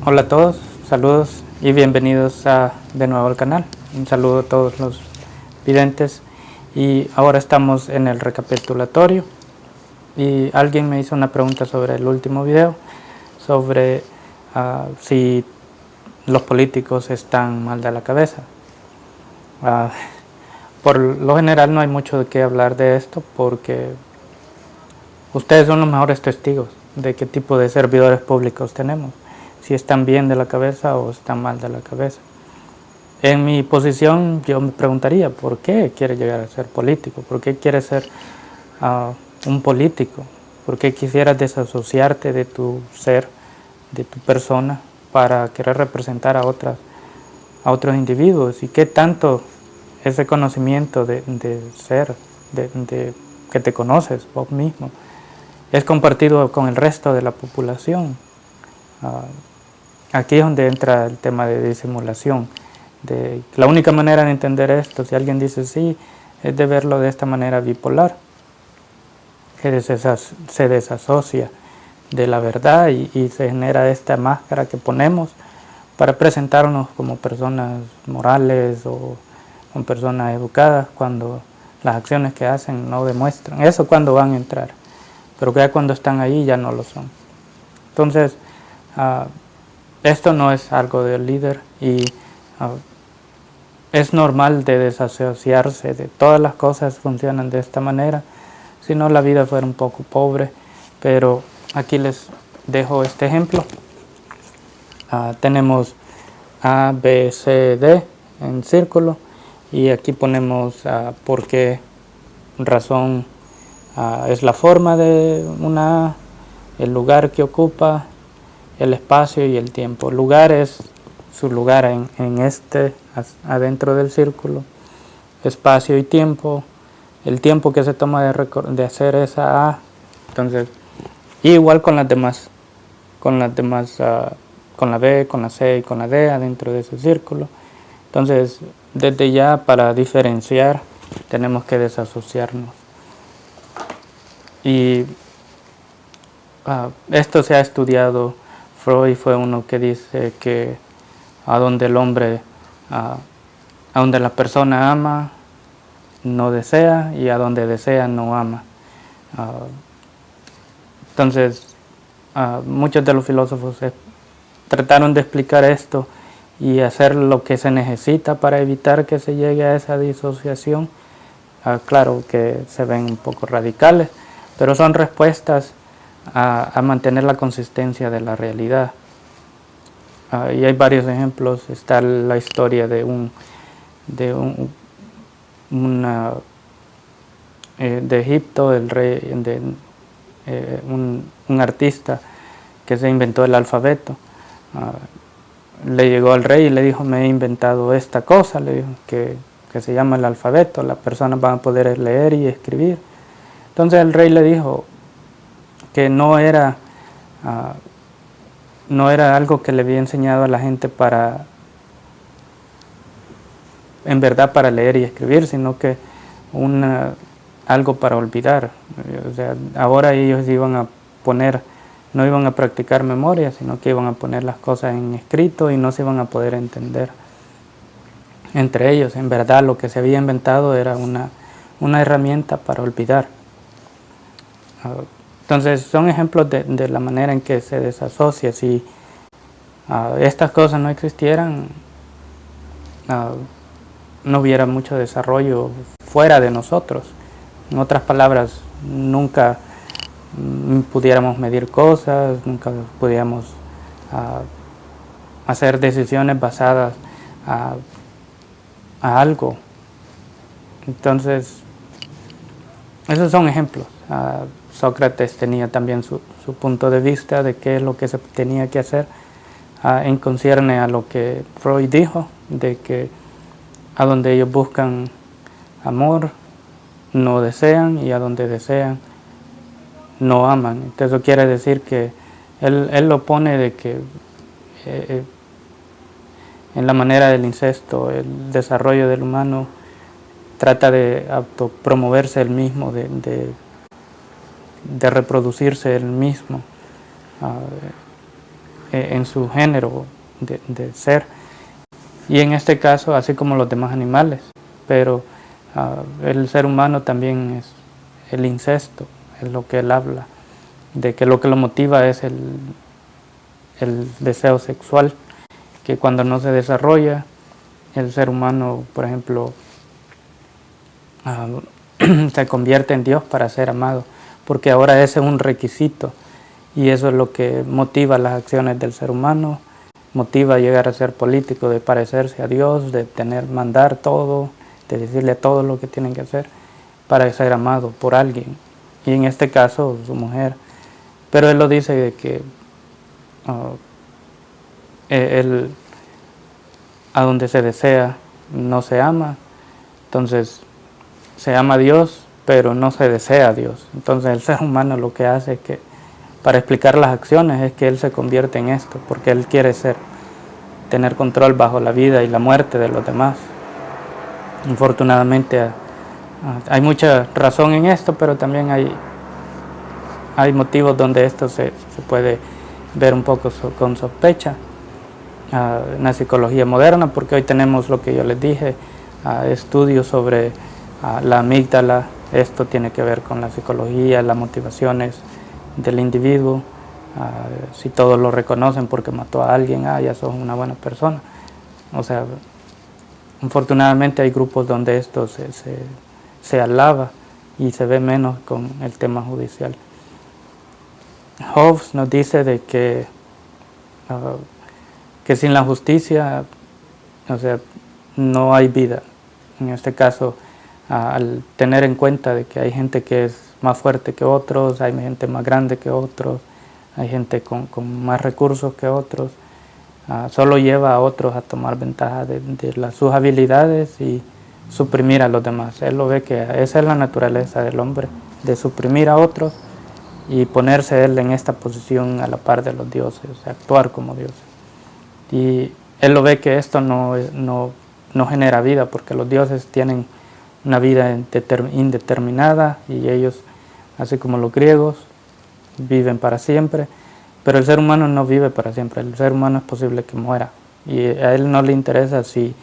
Hola a todos, saludos y bienvenidos de nuevo al canal. Un saludo a todos los videntes y ahora estamos en el recapitulatorio y alguien me hizo una pregunta sobre el último video sobre si los políticos están mal de la cabeza. Por lo general no hay mucho de qué hablar de esto porque ustedes son los mejores testigos de qué tipo de servidores públicos tenemos, si están bien de la cabeza o están mal de la cabeza. En mi posición yo me preguntaría, ¿por qué quiere llegar a ser político? ¿Por qué quiere ser un político? ¿Por qué quisieras desasociarte de tu ser, de tu persona, para querer representar a otros individuos? ¿Y qué tanto ese conocimiento de ser, que te conoces vos mismo, es compartido con el resto de la población? Aquí es donde entra el tema de disimulación. La única manera de entender esto, si alguien dice sí, es de verlo de esta manera bipolar, que se desasocia de la verdad y se genera esta máscara que ponemos para presentarnos como personas morales o como personas educadas, cuando las acciones que hacen no demuestran eso cuando van a entrar, pero ya cuando están ahí ya no lo son. Entonces, esto no es algo del líder y es normal de desasociarse de todas las cosas funcionan de esta manera, si no la vida fuera un poco pobre. Pero aquí les dejo este ejemplo. Tenemos A, B, C, D en círculo y aquí ponemos por qué razón es la forma de una A, el lugar que ocupa, el espacio y el tiempo. El lugar es su lugar en adentro del círculo, espacio y tiempo, el tiempo que se toma de hacer esa A. Entonces, igual con las demás, con la B, con la C y con la D adentro de ese círculo. Entonces, desde ya, para diferenciar, tenemos que desasociarnos. Y esto se ha estudiado. Freud fue uno que dice que a donde el hombre, a donde la persona ama, no desea, y a donde desea, no ama. Entonces, muchos de los filósofos trataron de explicar esto y hacer lo que se necesita para evitar que se llegue a esa disociación. Claro que se ven un poco radicales, pero son respuestas a mantener la consistencia de la realidad. Y hay varios ejemplos. Está la historia de de Egipto, el rey, un artista que se inventó el alfabeto. Le llegó al rey y le dijo: me he inventado esta cosa, le dijo, que se llama el alfabeto, las personas van a poder leer y escribir. Entonces el rey le dijo que no era algo que le había enseñado a la gente en verdad para leer y escribir, sino que algo para olvidar. O sea, ahora ellos no iban a practicar memoria, sino que iban a poner las cosas en escrito y no se iban a poder entender entre ellos. En verdad lo que se había inventado era una herramienta para olvidar. Entonces son ejemplos de la manera en que se desasocia. Si estas cosas no existieran, no hubiera mucho desarrollo fuera de nosotros. En otras palabras, nunca pudiéramos medir cosas, nunca pudiéramos hacer decisiones basadas a algo. Entonces, esos son ejemplos. Sócrates tenía también su punto de vista de qué es lo que se tenía que hacer en concierne a lo que Freud dijo, de que a donde ellos buscan amor, no desean, y a donde desean, no aman. Entonces eso quiere decir que él lo pone de que en la manera del incesto, el desarrollo del humano trata de autopromoverse el mismo, de reproducirse el mismo. en su género de ser, y en este caso así como los demás animales, pero el ser humano también es el incesto, es lo que él habla, de que lo que lo motiva es el deseo sexual, que cuando no se desarrolla, el ser humano, por ejemplo, se convierte en Dios para ser amado, porque ahora ese es un requisito, y eso es lo que motiva las acciones del ser humano, motiva a llegar a ser político, de parecerse a Dios, de mandar todo, de decirle todo lo que tienen que hacer para ser amado por alguien, y en este caso su mujer. Pero él lo dice de que él, a donde se desea no se ama, entonces se ama a Dios pero no se desea a Dios. Entonces el ser humano lo que hace es que, para explicar las acciones, es que él se convierte en esto, porque él quiere tener control bajo la vida y la muerte de los demás. Infortunadamente hay mucha razón en esto, pero también hay motivos donde esto se puede ver un poco con sospecha en la psicología moderna, porque hoy tenemos lo que yo les dije, estudios sobre la amígdala. Esto tiene que ver con la psicología, las motivaciones del individuo. Si todos lo reconocen porque mató a alguien, ya sos una buena persona. O sea, afortunadamente hay grupos donde esto se alaba y se ve menos con el tema judicial. Hobbes nos dice de que sin la justicia, o sea, no hay vida. En este caso, al tener en cuenta de que hay gente que es más fuerte que otros, hay gente más grande que otros, hay gente con más recursos que otros, solo lleva a otros a tomar ventaja de sus habilidades y suprimir a los demás. Él lo ve que esa es la naturaleza del hombre, de suprimir a otros y ponerse él en esta posición a la par de los dioses, o sea, actuar como dioses. Y él lo ve que esto no genera vida, porque los dioses tienen una vida indeterminada y ellos, así como los griegos, viven para siempre, pero el ser humano no vive para siempre. El ser humano es posible que muera, y a él no le interesa si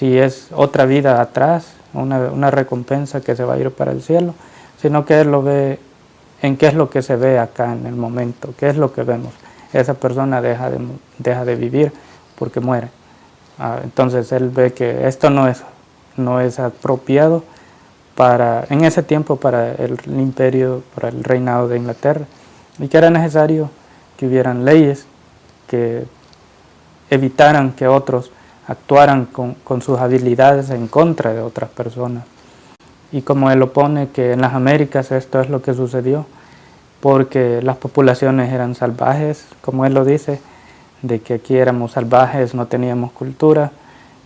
es otra vida atrás, una recompensa que se va a ir para el cielo, sino que él lo ve en qué es lo que se ve acá en el momento, qué es lo que vemos. Esa persona deja de vivir porque muere. Entonces él ve que esto no es apropiado en ese tiempo para el imperio, para el reinado de Inglaterra, y que era necesario que hubieran leyes que evitaran que otros actuaran con sus habilidades en contra de otras personas. Y como él lo pone, que en las Américas esto es lo que sucedió, porque las poblaciones eran salvajes, como él lo dice, de que aquí éramos salvajes, no teníamos cultura,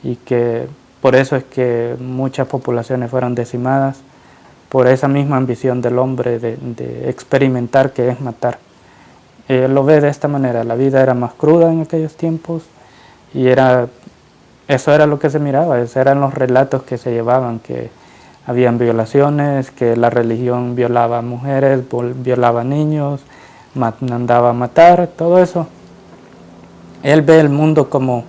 y que por eso es que muchas poblaciones fueron decimadas, por esa misma ambición del hombre de experimentar, que es matar. Él lo ve de esta manera: la vida era más cruda en aquellos tiempos, y eso era lo que se miraba, esos eran los relatos que se llevaban, que habían violaciones, que la religión violaba a mujeres, violaba a niños, mandaba a matar, todo eso. Él ve el mundo como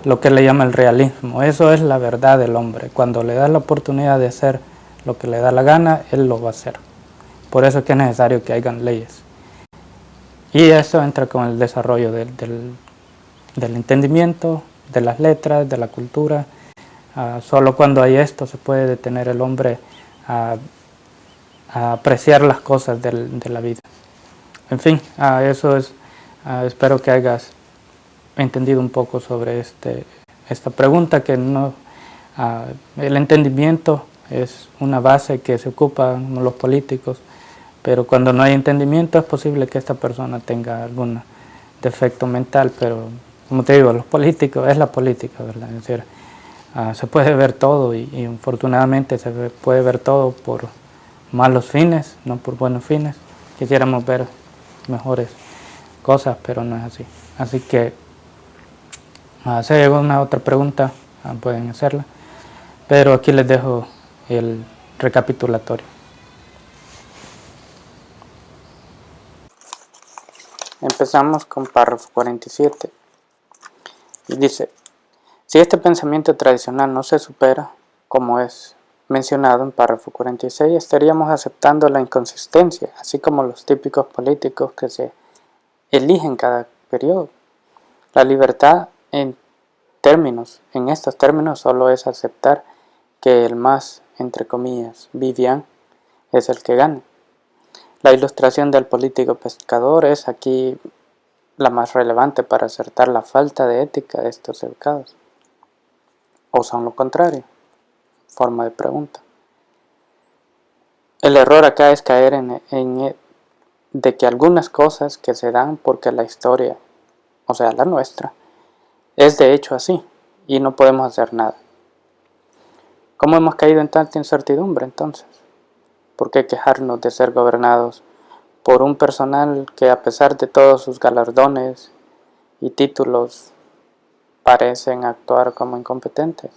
lo que le llama el realismo. Eso es la verdad del hombre. Cuando le da la oportunidad de hacer lo que le da la gana, él lo va a hacer. Por eso es que es necesario que hayan leyes. Y eso entra con el desarrollo del entendimiento, de las letras, de la cultura. Solo cuando hay esto se puede detener el hombre a apreciar las cosas de la vida. En fin, eso es. Espero que hayas entendido un poco sobre esta pregunta, que el entendimiento es una base que se ocupan los políticos, pero cuando no hay entendimiento es posible que esta persona tenga algún defecto mental, pero como te digo, los políticos, es la política, ¿verdad? Es decir, se puede ver todo, y infortunadamente se puede ver todo por malos fines, no por buenos fines. Quisiéramos ver mejores cosas, pero no es así. Así que si hay alguna otra pregunta, pueden hacerla, pero aquí les dejo el recapitulatorio. Empezamos con párrafo 47 y dice: si este pensamiento tradicional no se supera, como es mencionado en párrafo 46, estaríamos aceptando la inconsistencia, así como los típicos políticos que se eligen cada periodo. La libertad en estos términos solo es aceptar que el más, entre comillas, Vivian es el que gana. La ilustración del político pescador es aquí la más relevante para acertar la falta de ética de estos educados. ¿O son lo contrario? Forma de pregunta. El error acá es caer de que algunas cosas que se dan porque la historia, o sea, la nuestra, es de hecho así y no podemos hacer nada. ¿Cómo hemos caído en tanta incertidumbre entonces? ¿Por qué quejarnos de ser gobernados por un personal que, a pesar de todos sus galardones y títulos, parecen actuar como incompetentes?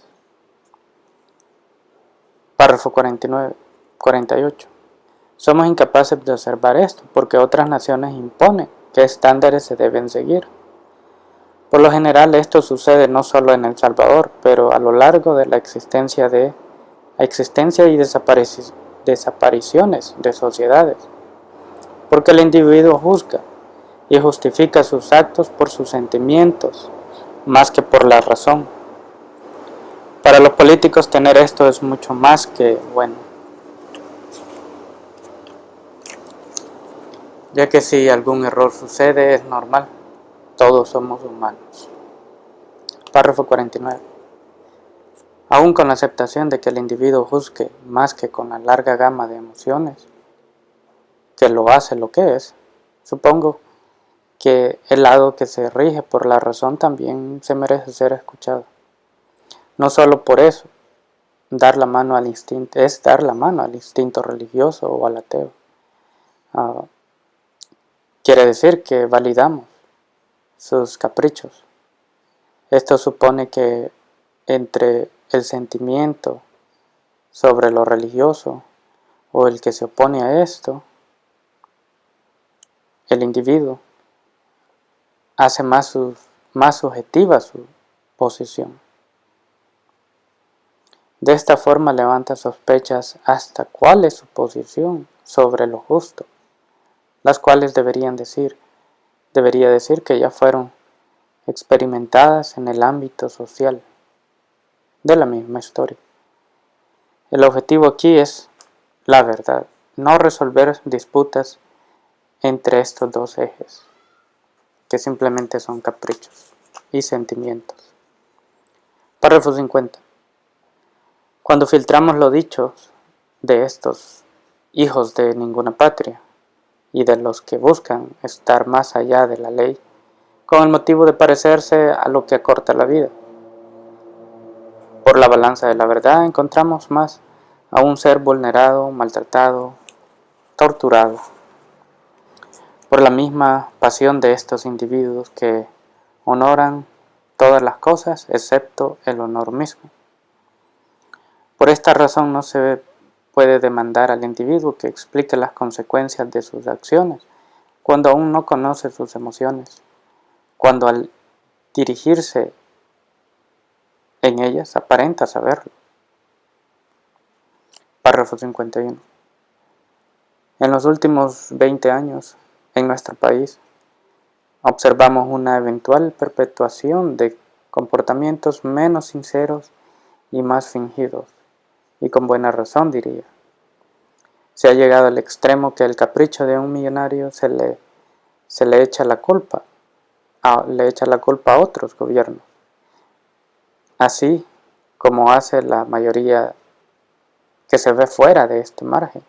Párrafo 48. Somos incapaces de observar esto porque otras naciones imponen qué estándares se deben seguir. Por lo general esto sucede no solo en El Salvador, pero a lo largo de la existencia y desapariciones de sociedades, porque el individuo juzga y justifica sus actos por sus sentimientos más que por la razón. Para los políticos tener esto es mucho más que bueno, ya que si algún error sucede es normal, todos somos humanos. Párrafo 49. Aún con la aceptación de que el individuo juzgue más que con la larga gama de emociones que lo hace lo que es, supongo que el lado que se rige por la razón también se merece ser escuchado. No solo por eso, dar la mano al instinto religioso o al ateo. Quiere decir que validamos sus caprichos. Esto supone que entre el sentimiento sobre lo religioso o el que se opone a esto, el individuo hace más subjetiva su posición. De esta forma levanta sospechas hasta cuál es su posición sobre lo justo, las cuales debería decir que ya fueron experimentadas en el ámbito social de la misma historia. El objetivo aquí es la verdad, no resolver disputas entre estos dos ejes, que simplemente son caprichos y sentimientos. Párrafo 50. Cuando filtramos los dichos de estos hijos de ninguna patria y de los que buscan estar más allá de la ley, con el motivo de parecerse a lo que acorta la vida, por la balanza de la verdad encontramos más a un ser vulnerado, maltratado, torturado, por la misma pasión de estos individuos que honoran todas las cosas excepto el honor mismo. Por esta razón no se puede demandar al individuo que explique las consecuencias de sus acciones cuando aún no conoce sus emociones, cuando al dirigirse en ellas aparenta saberlo. Párrafo 51. En los últimos 20 años, en nuestro país, observamos una eventual perpetuación de comportamientos menos sinceros y más fingidos, y con buena razón diría. Se ha llegado al extremo que el capricho de un millonario se le echa la culpa a otros gobiernos, así como hace la mayoría que se ve fuera de este margen,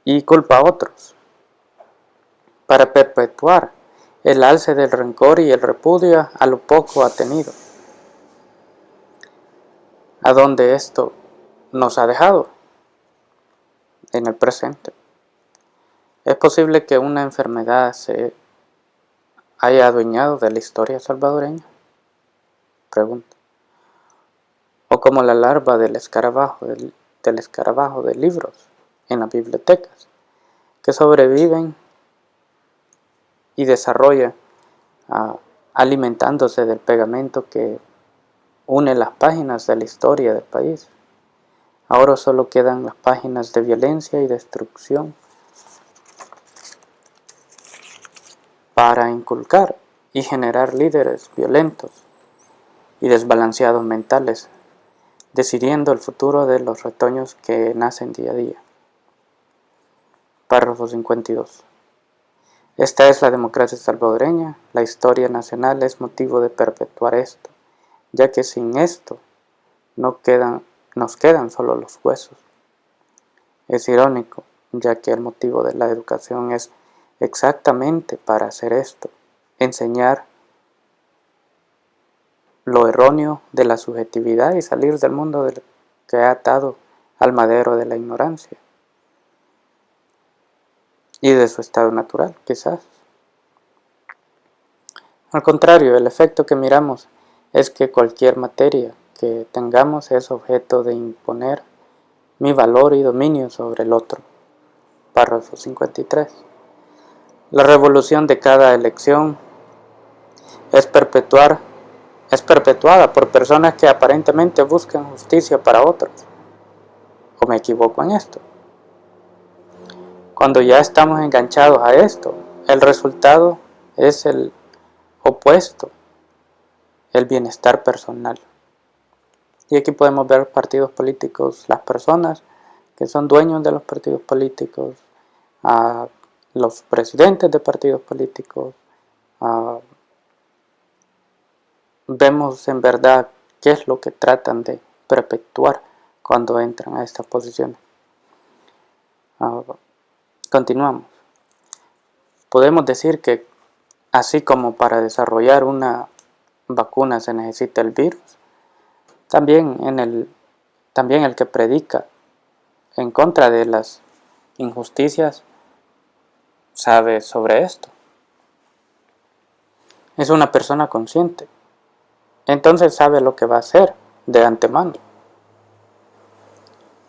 y culpa a otros, para perpetuar el alce del rencor y el repudio a lo poco atenido, a donde esto nos ha dejado en el presente. ¿Es posible que una enfermedad se haya adueñado de la historia salvadoreña? Pregunta. O como la larva del escarabajo de libros en las bibliotecas, que sobreviven y desarrolla alimentándose del pegamento que une las páginas de la historia del país. Ahora solo quedan las páginas de violencia y destrucción para inculcar y generar líderes violentos y desbalanceados mentales, decidiendo el futuro de los retoños que nacen día a día. Párrafo 52. Esta es la democracia salvadoreña. La historia nacional es motivo de perpetuar esto, ya que sin esto nos quedan solo los huesos. Es irónico, ya que el motivo de la educación es exactamente para hacer esto, enseñar lo erróneo de la subjetividad y salir del mundo que ha atado al madero de la ignorancia y de su estado natural, quizás. Al contrario, el efecto que miramos es que cualquier materia que tengamos es objeto de imponer mi valor y dominio sobre el otro. Párrafo 53. La revolución de cada elección es perpetuada por personas que aparentemente buscan justicia para otros. ¿O me equivoco en esto? Cuando ya estamos enganchados a esto, el resultado es el opuesto, el bienestar personal. Y aquí podemos ver partidos políticos, las personas que son dueños de los partidos políticos, a los presidentes de partidos políticos. Vemos en verdad qué es lo que tratan de perpetuar cuando entran a estas posiciones. Continuamos. Podemos decir que así como para desarrollar una vacuna se necesita el virus, también el que predica en contra de las injusticias sabe sobre esto. Es una persona consciente, entonces sabe lo que va a hacer de antemano.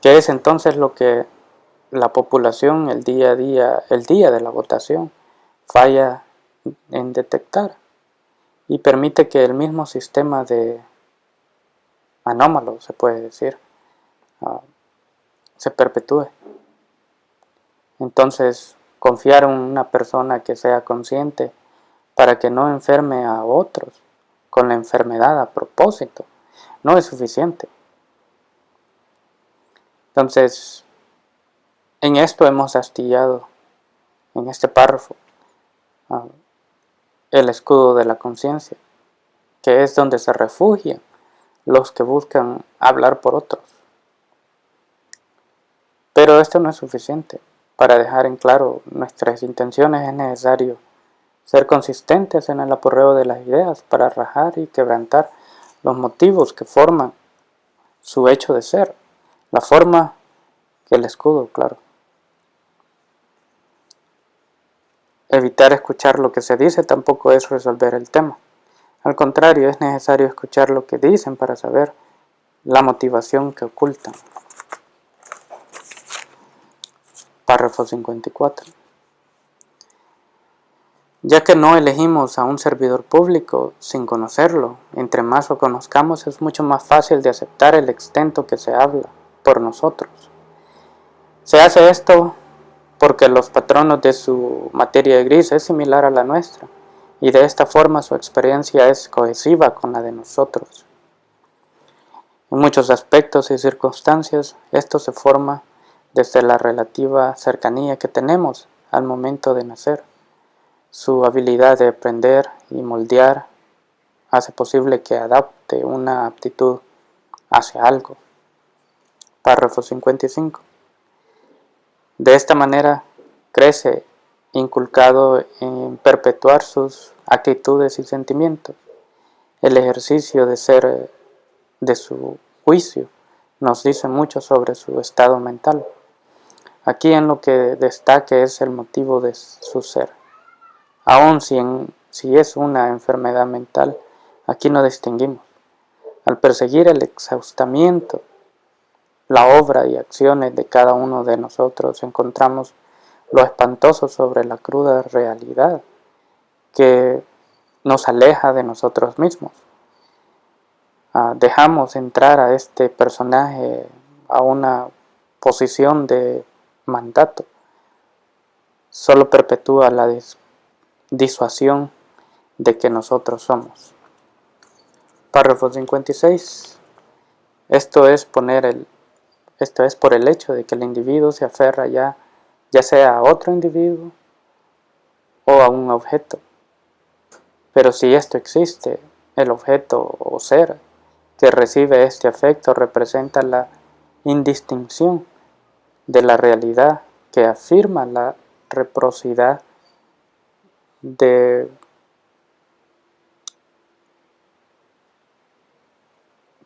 ¿Qué es entonces lo que la población el día de la votación falla en detectar? Y permite que el mismo sistema de anómalo, se puede decir, se perpetúe. Entonces, confiar en una persona que sea consciente para que no enferme a otros con la enfermedad a propósito no es suficiente. Entonces, en esto hemos astillado, en este párrafo, el escudo de la conciencia, que es donde se refugian los que buscan hablar por otros. Pero esto no es suficiente. Para dejar en claro nuestras intenciones es necesario ser consistentes en el aporreo de las ideas para rajar y quebrantar los motivos que forman su hecho de ser, la forma que el escudo, claro. Evitar escuchar lo que se dice tampoco es resolver el tema. Al contrario, es necesario escuchar lo que dicen para saber la motivación que ocultan. Párrafo 54. Ya que no elegimos a un servidor público sin conocerlo, entre más lo conozcamos es mucho más fácil de aceptar el extento que se habla por nosotros. Se hace esto porque los patronos de su materia gris es similar a la nuestra, y de esta forma su experiencia es cohesiva con la de nosotros. En muchos aspectos y circunstancias, esto se forma desde la relativa cercanía que tenemos al momento de nacer. Su habilidad de aprender y moldear hace posible que adapte una aptitud hacia algo. Párrafo 55. De esta manera crece inculcado en perpetuar sus actitudes y sentimientos. El ejercicio de su juicio nos dice mucho sobre su estado mental. Aquí en lo que destaque es el motivo de su ser. Aun si es una enfermedad mental, aquí no distinguimos. Al perseguir el exhaustamiento, la obra y acciones de cada uno de nosotros encontramos lo espantoso sobre la cruda realidad que nos aleja de nosotros mismos. Dejamos entrar a este personaje a una posición de mandato. Solo perpetúa la disuasión de que nosotros somos. Párrafo 56. Esto es por el hecho de que el individuo se aferra ya sea a otro individuo o a un objeto. Pero si esto existe, el objeto o ser que recibe este afecto representa la indistinción de la realidad que afirma la reciprocidad de,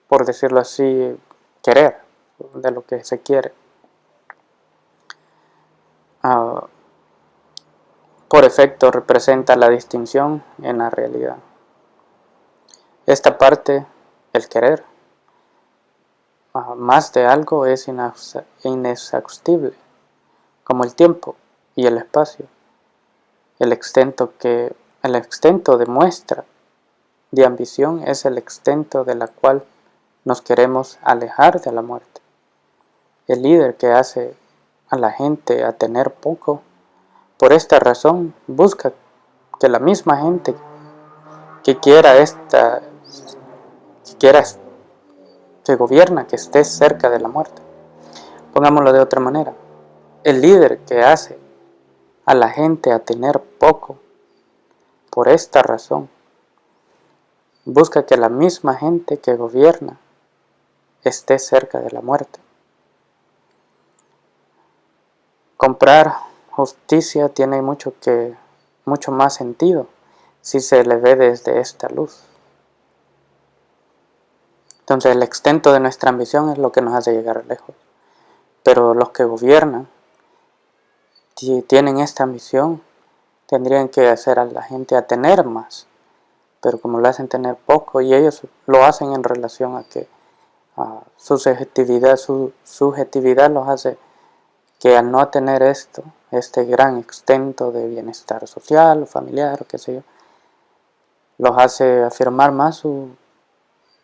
por decirlo así, querer, de lo que se quiere. Por efecto representa la distinción en la realidad. Esta parte, el querer, más de algo es inexhaustible, como el tiempo y el espacio. El extento de muestra de ambición es el extento de la cual nos queremos alejar de la muerte. El líder que hace a la gente a tener poco, por esta razón busca que la misma gente que gobierna, que esté cerca de la muerte. Pongámoslo de otra manera. El líder que hace a la gente a tener poco, por esta razón, busca que la misma gente que gobierna esté cerca de la muerte. Comprar justicia tiene mucho más sentido si se le ve desde esta luz. Entonces el extento de nuestra ambición es lo que nos hace llegar lejos. Pero los que gobiernan, si tienen esta ambición, tendrían que hacer a la gente a tener más. Pero como lo hacen tener poco, y ellos lo hacen en relación a que su subjetividad los hace que al no tener este gran extento de bienestar social o familiar, o qué sé yo, los hace afirmar más su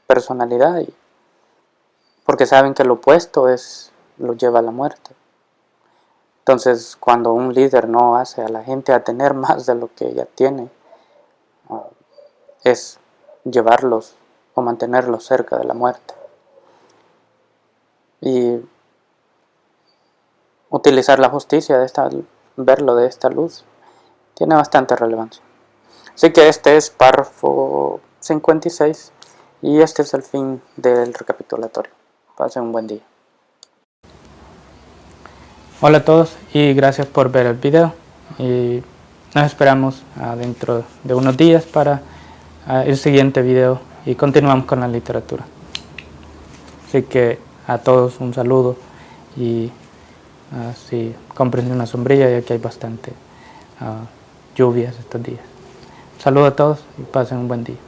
personalidad, porque saben que el opuesto los lleva a la muerte. Entonces, cuando un líder no hace a la gente a tener más de lo que ella tiene, es llevarlos o mantenerlos cerca de la muerte. Y utilizar la justicia verlo de esta luz, tiene bastante relevancia. Así que este es párrafo 56 y este es el fin del recapitulatorio. Pasen un buen día. Hola a todos y gracias por ver el video. Y nos esperamos dentro de unos días para el siguiente video y continuamos con la literatura. Así que a todos un saludo y si compren una sombrilla, ya que hay bastante lluvias estos días. Un saludo a todos y pasen un buen día.